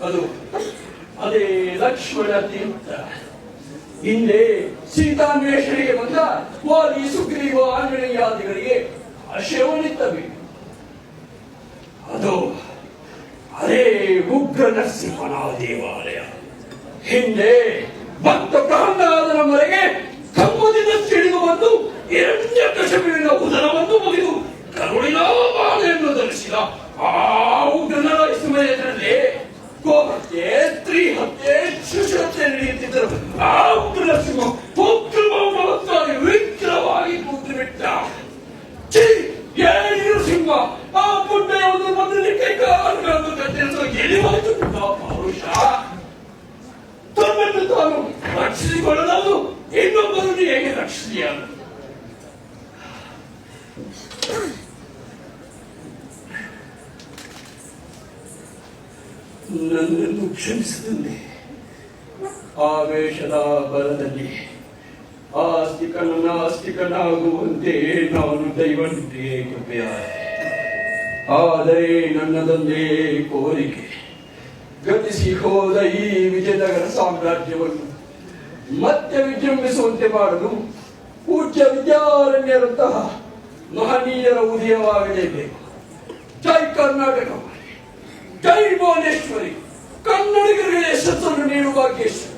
ಅದು ಅದೇ ಲಕ್ಷ್ಮಣ ತೀರ್ಥ. ಹಿಂದೆ ಸೀತಾನ್ವೇಷಣೆಗೆ ಬಂದ ವಾಲಿ ಸುಗ್ರೀವ ಆಂಜನೇಯಾದಿಗಳಿಗೆ ಆಶಯವನ್ನಿತ್ತಬೇಕು. ಅದು ಅದೇ ಉಗ್ರ ನರಸಿಂಹನ ದೇವಾಲಯ. ಹಿಂದೆ ಭಕ್ತ ಪ್ರಹ್ಲಾದನ ಮರೆಗೆ ಕಮ್ಮದಿಂದ ಸಿಡಿದು ಬಂದು ಹಿರಣ್ಯಕಶಿಪುವಿನ ಉದರವನ್ನು ಮುಗಿದು ಕರುಣಿನ ಬಾಣೆಯನ್ನು ಧರಿಸಿದ ಆ ಉಗ್ರ ನರಸಿಂಹದಲ್ಲಿ ಗೋಹತ್ಯೆ, ಸ್ತ್ರೀಹತ್ಯೆ, ಶಿಶುಹತ್ಯೆ ನಡೆಯುತ್ತಿದ್ದರು. ಆ ಉಗ್ರ ನರಸಿಂಹ ಪುತ್ರಭಾವವಾಗಿ ವಿಗ್ರಹವಾಗಿ ಕೂತು ಬಿಟ್ಟ. ನರಸಿಂಹ ಆ ಪುಟ್ಟೆಯ ಒಂದು ಮೊದಲಿಗೆ ಕಾಲುಗಳನ್ನು ಕತ್ತರಿಸುವ ಎಲಿವಾಯಿತು ಪೌರುಷ. ತನ್ನನ್ನು ತಾನು ರಕ್ಷಿಸಿಕೊಳ್ಳಲು ಇನ್ನೊಬ್ಬರನ್ನು ಹೇಗೆ ರಕ್ಷಿಸಿಯಾನು? ನನ್ನನ್ನು ಕ್ಷಮಿಸಿದಲ್ಲಿ ಆವೇಶದ ಬಲದಲ್ಲಿ ಆಸ್ತಿಕನಾಗುವಂತೆ ನಾನು ದೈವನಿದ್ದೆ ಕೃಪೆಯ. ಆದರೆ ನನ್ನದೊಂದೇ ಕೋರಿಕೆ, ಗತಿಸಿ ಹೋದ ಈ ವಿಜಯನಗರ ಸಾಮ್ರಾಜ್ಯವನ್ನು ಮತ್ತೆ ವಿಜೃಂಭಿಸುವಂತೆ ಮಾಡಲು ಪೂಜ್ಯ ವಿದ್ಯಾರಣ್ಯರಂತಹ ಮಹನೀಯರ ಉದಯವಾಗಲೇಬೇಕು. ಜೈ ಕರ್ನಾಟಕ, ಜೈ ಭುವನೇಶ್ವರಿ, ಕನ್ನಡಿಗರಿಗೆ ಯಶಸ್ಸನ್ನು ನೀಡುವ ಭಾಗ್ಯೇಶ್ವರಿ.